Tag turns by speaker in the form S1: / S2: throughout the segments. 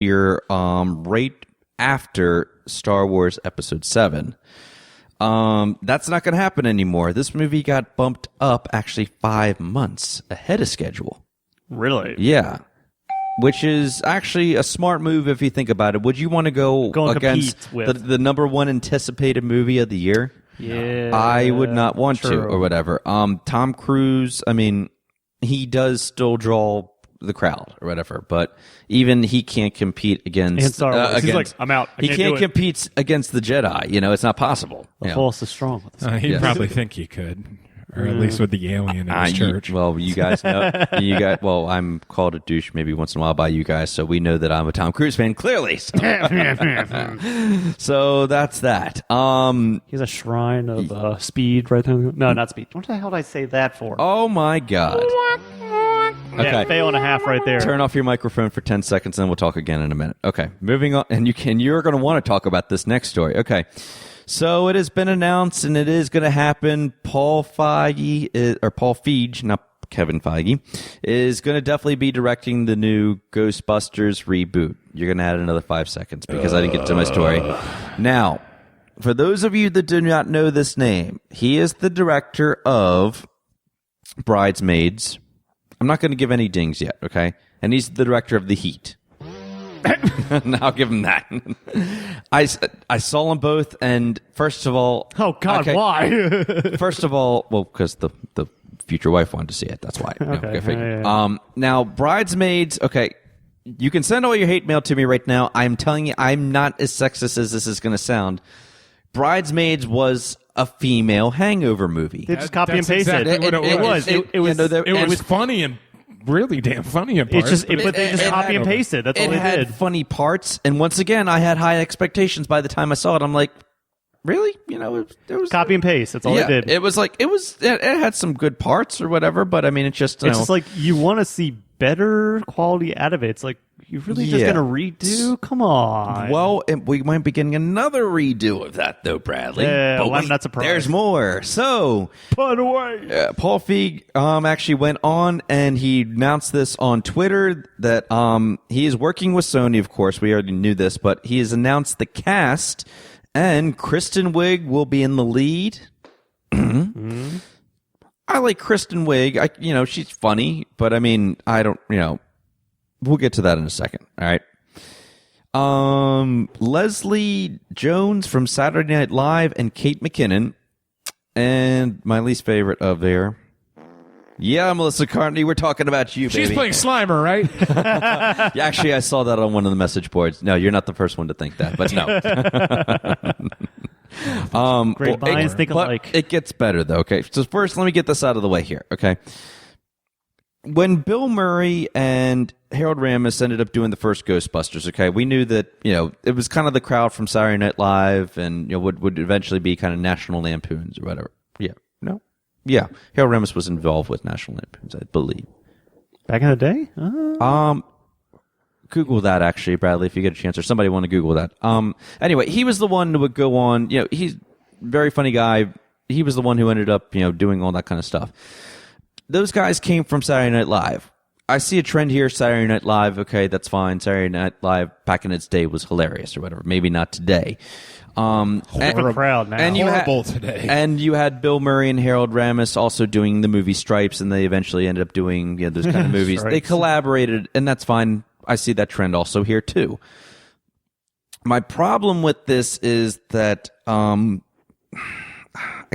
S1: you're right after Star Wars Episode 7. That's not going to happen anymore. This movie got bumped up actually 5 months ahead of schedule.
S2: Really?
S1: Yeah. Which is actually a smart move if you think about it. Would you want to go against the number one anticipated movie of the year?
S2: Yeah.
S1: I would not want to, or whatever. Tom Cruise, I mean, he does still draw the crowd or whatever, but even he can't compete against
S2: Star Wars. He's like, I'm out.
S1: He can't compete against the Jedi. It's not possible.
S2: The Force is strong.
S3: He'd probably think he could, or at least with the alien in his church.
S1: You guys know. Well, I'm called a douche maybe once in a while by you guys, so we know that I'm a Tom Cruise fan clearly. So, so that's that.
S2: He's a shrine of speed right there. No, not speed. What the hell did I say that for?
S1: Oh my God. Okay.
S2: Yeah, fail and a half right there.
S1: Turn off your microphone for 10 seconds, and we'll talk again in a minute. Okay, moving on. And you're going to want to talk about this next story. Okay, so it has been announced, and it is going to happen. Paul Feige, not Kevin Feige, is going to definitely be directing the new Ghostbusters reboot. You're going to add another 5 seconds because I didn't get to my story. Now, for those of you that do not know this name, he is the director of Bridesmaids. I'm not going to give any dings yet, okay? And he's the director of The Heat. And I'll give him that. I saw them both, and first of all...
S2: Oh, God, why?
S1: First of all, well, because the future wife wanted to see it. That's why.
S2: Okay. Yeah.
S1: Now, Bridesmaids, okay, you can send all your hate mail to me right now. I'm telling you, I'm not as sexist as this is going to sound. Bridesmaids was a female hangover movie.
S2: They just copy and paste
S3: exactly
S2: it.
S3: What it was.
S2: It
S3: was funny and really damn funny in parts.
S2: But they just copy and pasted. That's all they did.
S1: It had funny parts, and once again, I had high expectations by the time I saw it. I'm like, really? It was
S2: copy and paste. That's all they did.
S1: It was like it had some good parts or whatever, but I mean, it's just
S2: like you want to see better quality out of it. It's like, you're really just going to redo? Come on.
S1: Well, we might be getting another redo of that, though, Bradley.
S2: Yeah, but I'm not surprised.
S1: There's more. So,
S2: by the way,
S1: Paul Feig actually went on and he announced this on Twitter that he is working with Sony, of course. We already knew this, but he has announced the cast, and Kristen Wiig will be in the lead. Mm-hmm. I like Kristen Wiig. She's funny, but I mean, I don't, we'll get to that in a second. All right. Leslie Jones from Saturday Night Live and Kate McKinnon. And my least favorite of there. Yeah, Melissa Carney, we're talking about you, baby.
S3: She's playing Slimer, right?
S1: Yeah, actually, I saw that on one of the message boards. No, you're not the first one to think that, but no.
S2: Great minds think alike.
S1: It gets better, though, okay? So first, let me get this out of the way here, okay? When Bill Murray and Harold Ramis ended up doing the first Ghostbusters, okay, we knew that, it was kind of the crowd from Saturday Night Live and would eventually be kind of National Lampoons or whatever. Yeah. No? Yeah. Harold Ramis was involved with National Lampoons, I believe.
S2: Back in the day?
S1: Google that, actually, Bradley, if you get a chance, or somebody want to Google that. Anyway, he was the one who would go on, he's a very funny guy. He was the one who ended up, doing all that kind of stuff. Those guys came from Saturday Night Live. I see a trend here, Saturday Night Live, okay, that's fine. Saturday Night Live back in its day was hilarious or whatever. Maybe not today.
S2: Horrible crowd now.
S1: And
S3: horrible today.
S1: And you had Bill Murray and Harold Ramis also doing the movie Stripes, and they eventually ended up doing those kind of movies. They collaborated, and that's fine. I see that trend also here, too. My problem with this is that I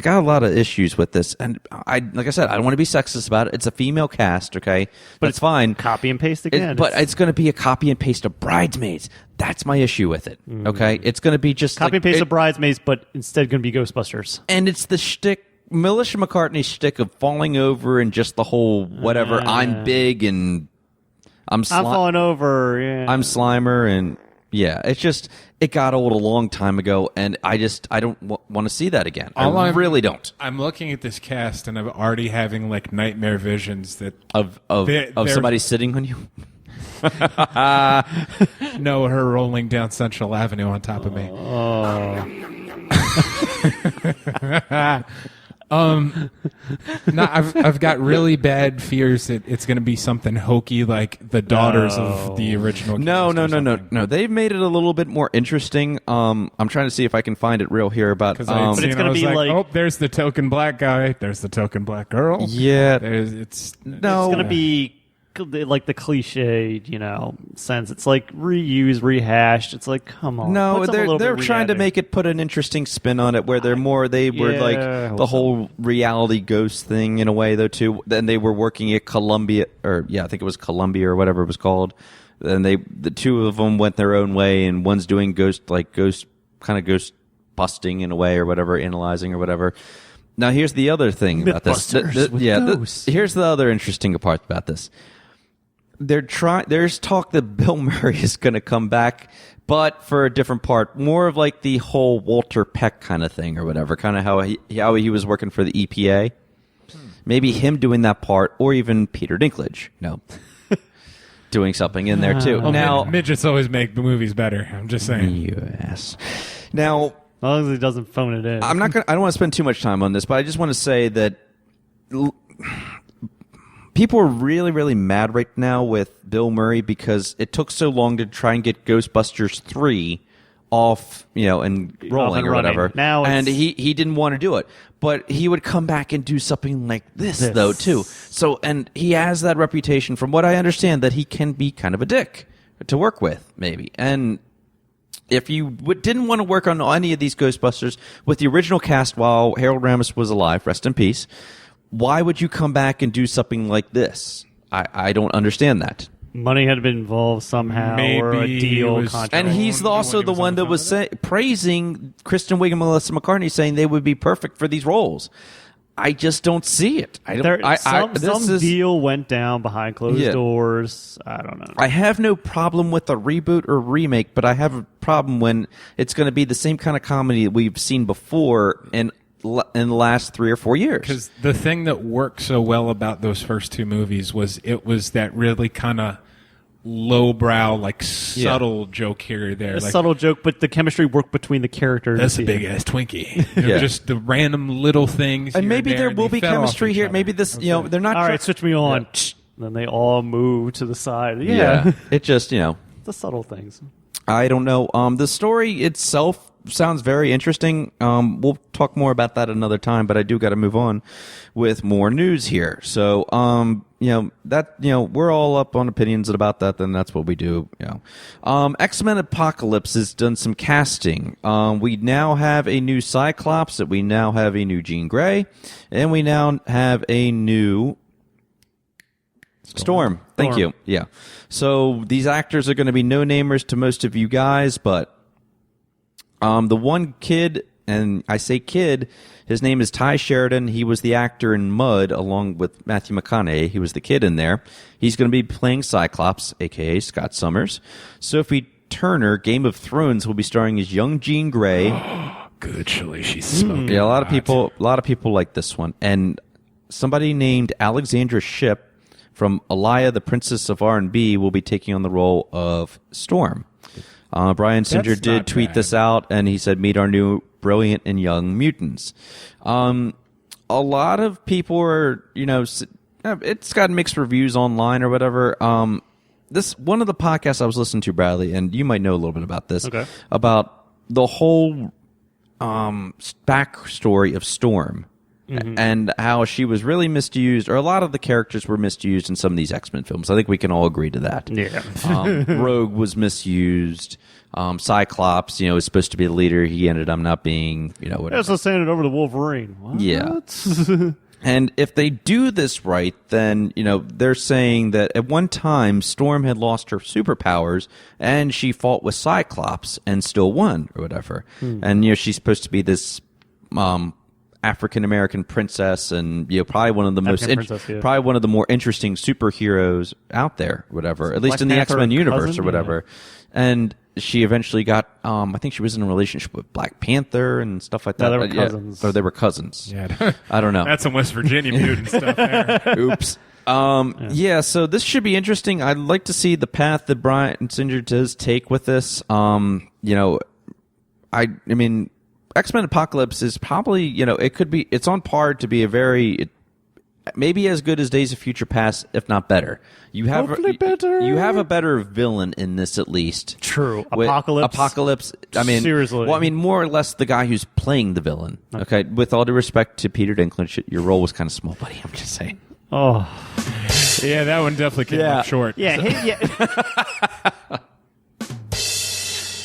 S1: got a lot of issues with this, and like I said, I don't want to be sexist about it. It's a female cast, okay? But it's fine.
S2: Copy and paste again.
S1: But it's going to be a copy and paste of Bridesmaids. That's my issue with it, okay? It's going to be just
S2: copy and paste of Bridesmaids, but instead going to be Ghostbusters.
S1: And it's the shtick, Melissa McCartney's shtick of falling over and just the whole whatever, I'm big and I'm
S2: falling over, yeah.
S1: I'm Slimer, and yeah, it's just, it got old a long time ago, and I don't want to see that again. I really don't.
S3: I'm looking at this cast, and I'm already having like nightmare visions that
S1: of somebody sitting on you.
S3: No, her rolling down Central Avenue on top of me. No, I've got really bad fears that it's going to be something hokey like the daughters of the original.
S1: No. They've made it a little bit more interesting. I'm trying to see if I can find it real here about.
S2: But it's going to be like,
S3: oh, there's the token black guy. There's the token black girl.
S1: Yeah,
S3: it's
S2: going to be like the cliche, sense. It's like reused, rehashed. It's like, come on.
S1: No, they're trying to make it put an interesting spin on it, where they were like the whole reality ghost thing in a way, though, too. Then they were working at Columbia, I think it was Columbia or whatever it was called. And the two of them went their own way, and one's doing ghost busting in a way or whatever, analyzing or whatever. Now, here's the other thing about this. Here's the other interesting part about this. There's talk that Bill Murray is going to come back, but for a different part, more of like the whole Walter Peck kind of thing or whatever, kind of how he was working for the EPA. Maybe him doing that part, or even Peter Dinklage, doing something in there too.
S3: Now, midgets always make the movies better. I'm just saying.
S1: Yes. Now,
S2: as long as he doesn't phone it in.
S1: I don't want to spend too much time on this, but I just want to say that people are really, really mad right now with Bill Murray because it took so long to try and get Ghostbusters 3 off, and rolling or whatever. And he didn't want to do it. But he would come back and do something like this, though, too. So, and he has that reputation, from what I understand, that he can be kind of a dick to work with, maybe. And if you didn't want to work on any of these Ghostbusters with the original cast while Harold Ramis was alive, rest in peace, why would you come back and do something like this? I don't understand that.
S2: Money had been involved somehow, or a deal contract.
S1: And he's also the one that was praising Kristen Wiig and Melissa McCarthy, saying they would be perfect for these roles. I just don't see it.
S2: Some deal went down behind closed doors. I don't know.
S1: I have no problem with a reboot or remake, but I have a problem when it's going to be the same kind of comedy that we've seen before in the last 3 or 4 years.
S3: Because the thing that worked so well about those first two movies was it was that really kind of lowbrow, like subtle joke here or there.
S2: A subtle joke, but the chemistry worked between the characters.
S3: That's a big-ass Twinkie. Just the random little things.
S1: And maybe there will be chemistry here. Maybe this, they're not...
S2: All right, switch me on. Yeah. Then they all move to the side.
S1: It just,
S2: the subtle things.
S1: I don't know. The story itself sounds very interesting. We'll talk more about that another time, but I do got to move on with more news here. So, we're all up on opinions about that, then that's what we do, X-Men Apocalypse has done some casting. We now have a new Cyclops, we now have a new Jean Grey, and we now have a new Storm. Thank you. Yeah. So these actors are going to be no-namers to most of you guys, but the one kid, and I say kid, his name is Ty Sheridan. He was the actor in Mud along with Matthew McConaughey. He was the kid in there. He's going to be playing Cyclops, a.k.a. Scott Summers. Sophie Turner, Game of Thrones, will be starring as young Jean Grey.
S3: Good choice. She's smoking.
S1: Yeah, a lot of people like this one. And somebody named Alexandra Shipp from Aliyah, the Princess of R&B, will be taking on the role of Storm. Brian Singer did tweet this out, and he said, "Meet our new brilliant and young mutants." A lot of people are, it's got mixed reviews online or whatever. This one of the podcasts I was listening to, Bradley, and you might know a little bit about this, about the whole backstory of Storm. Mm-hmm. And how she was really misused, or a lot of the characters were misused in some of these X-Men films. I think we can all agree to that.
S2: Yeah.
S1: Rogue was misused. Cyclops, was supposed to be the leader. He ended up not being, whatever.
S2: That's just handed over to Wolverine. What?
S1: Yeah. And if they do this right, then, they're saying that at one time, Storm had lost her superpowers, and she fought with Cyclops and still won, or whatever. And, she's supposed to be this... African-American princess, and probably one of the probably one of the more interesting superheroes out there, whatever, at least in the X-Men universe or whatever. And she eventually got I think she was in a relationship with Black Panther and stuff like that.
S2: They were cousins.
S1: Or they were cousins.
S3: Yeah.
S1: I don't know.
S3: That's some West Virginia mutant stuff there.
S1: Oops. So this should be interesting. I'd like to see the path that Brian Singer does take with this. X-Men Apocalypse is probably, it's on par to be maybe as good as Days of Future Past, if not better.
S2: Hopefully better.
S1: You have a better villain in this, at least.
S2: True.
S1: Apocalypse. I mean,
S2: seriously.
S1: Well, I mean, more or less the guy who's playing the villain. Okay. With all due respect to Peter Dinklage, your role was kind of small, buddy. I'm just saying.
S2: Oh.
S3: Yeah, that one definitely came up short.
S2: Yeah.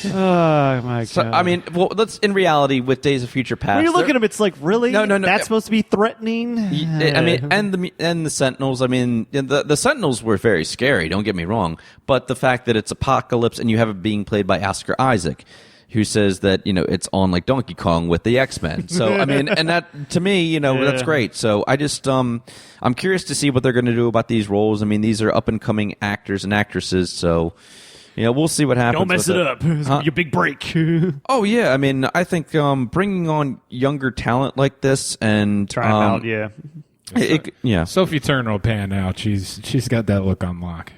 S2: Oh my god!
S1: So, I mean, let's in reality with Days of Future Past.
S2: When you look at him, it's like really.
S1: No.
S2: That's supposed to be threatening.
S1: I mean, and the Sentinels. I mean, the Sentinels were very scary. Don't get me wrong, but the fact that it's Apocalypse and you have it being played by Oscar Isaac, who says that it's on like Donkey Kong with the X-Men. So I mean, and that to me, that's great. So I just I'm curious to see what they're going to do about these roles. I mean, these are up and coming actors and actresses. So. We'll see what happens.
S2: Don't mess it up. It's your big break.
S1: Oh, yeah. I mean, I think bringing on younger talent like this and...
S2: Try out, yeah.
S1: Sophie
S3: Turner will pan out. She's got that look on lock.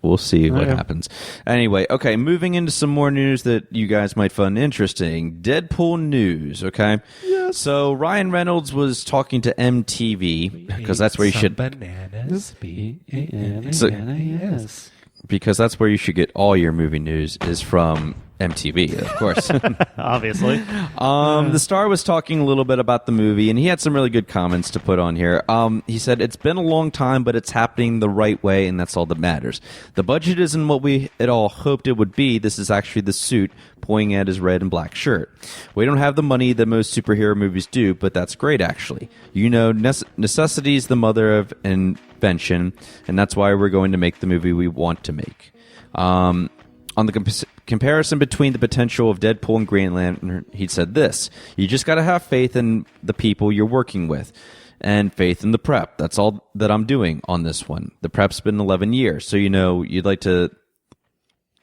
S1: We'll see what happens. Anyway, okay, moving into some more news that you guys might find interesting. Deadpool news, okay?
S2: Yes.
S1: So Ryan Reynolds was talking to MTV, because that's where you should...
S3: Bananas.
S2: Yes.
S1: Because that's where you should get all your movie news is from MTV, of course.
S2: Obviously.
S1: The star was talking a little bit about the movie, and he had some really good comments to put on here. He said, "It's been a long time, but it's happening the right way, and that's all that matters. The budget isn't what we had all hoped it would be. This is actually the suit," pointing at his red and black shirt. "We don't have the money that most superhero movies do, but that's great, actually. Necessity is the mother of invention, and that's why we're going to make the movie we want to make." On the comparison between the potential of Deadpool and Green Lantern, he said this: "You just got to have faith in the people you're working with and faith in the prep. That's all that I'm doing on this one. The prep's been 11 years, so you'd like to...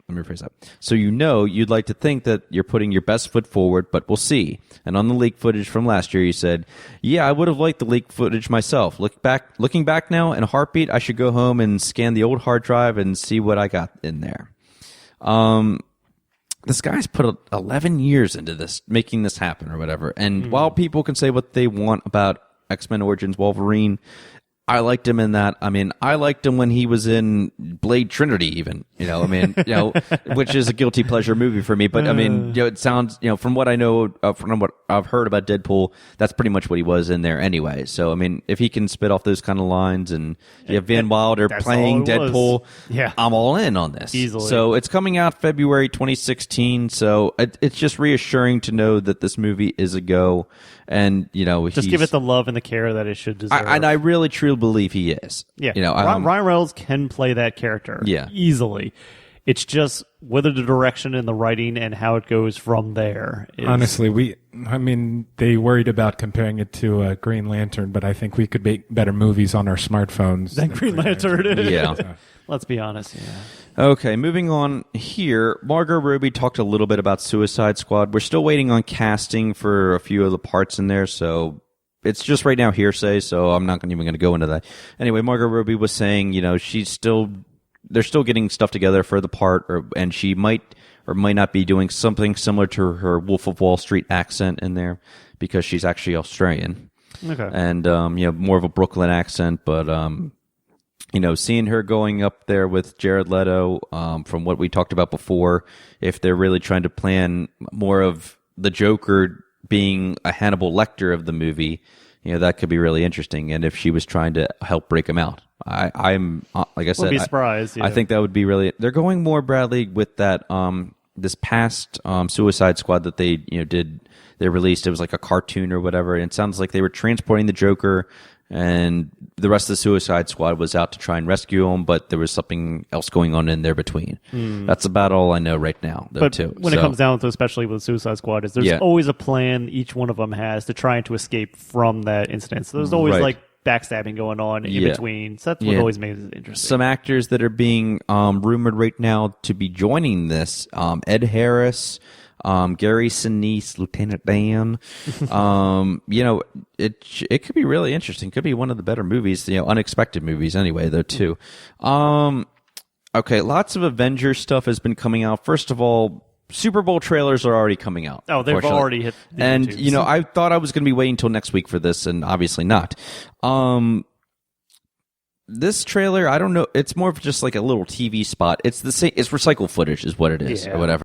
S1: Let me rephrase that. So you'd like to think that you're putting your best foot forward, but we'll see." And on the leaked footage from last year, he said, "Yeah, I would have liked the leaked footage myself. Looking back now, in a heartbeat, I should go home and scan the old hard drive and see what I got in there." This guy's put 11 years into this, making this happen or whatever. And while people can say what they want about X-Men Origins Wolverine, I liked him in that. I mean, I liked him when he was in Blade Trinity, even. Which is a guilty pleasure movie for me. But I mean, it sounds, from what I know, from what I've heard about Deadpool, that's pretty much what he was in there anyway. So I mean, if he can spit off those kind of lines, and you have Van Wilder playing Deadpool, I'm all in on this.
S2: Easily.
S1: So it's coming out February 2016. So it's just reassuring to know that this movie is a go. And
S2: just give it the love and the care that it should deserve.
S1: And I really truly believe he is.
S2: Yeah, Ryan Reynolds can play that character.
S1: Yeah,
S2: easily. It's just whether the direction and the writing and how it goes from there.
S3: Honestly, they worried about comparing it to Green Lantern, but I think we could make better movies on our smartphones
S2: than Green Lantern.
S1: Yeah.
S2: Let's be honest. Yeah.
S1: Okay, moving on here. Margot Robbie talked a little bit about Suicide Squad. We're still waiting on casting for a few of the parts in there, so it's just right now hearsay, so I'm not even going to go into that. Anyway, Margot Robbie was saying, they're still getting stuff together for the part, and she might or might not be doing something similar to her Wolf of Wall Street accent in there, because she's actually Australian.
S2: Okay.
S1: And, more of a Brooklyn accent, but... seeing her going up there with Jared Leto, from what we talked about before, if they're really trying to plan more of the Joker being a Hannibal Lecter of the movie, that could be really interesting. And if she was trying to help break him out, I'm like I said,
S2: Wouldn't be surprised.
S1: I think that would be really. They're going more, Bradley, with that this past Suicide Squad that they did. They released, it was like a cartoon or whatever, and it sounds like they were transporting the Joker. And the rest of the Suicide Squad was out to try and rescue him, but there was something else going on in there between. That's about all I know right now, though,
S2: but
S1: too.
S2: When it comes down to, especially with Suicide Squad, is there's always a plan each one of them has to try to escape from that incident. So there's always like backstabbing going on in between. So that's what always makes it interesting.
S1: Some actors that are being rumored right now to be joining this, Ed Harris, Gary Sinise, Lieutenant Dan. It could be really interesting. Could be one of the better movies, unexpected movies anyway, though, too. Okay, lots of Avengers stuff has been coming out. First of all, Super Bowl trailers are already coming out.
S2: Oh, they've already hit the
S1: And,
S2: YouTubes.
S1: I thought I was going to be waiting until next week for this, and obviously not. This trailer, I don't know. It's more of just like a little TV spot. It's the same. It's recycled footage, is what it is, or whatever.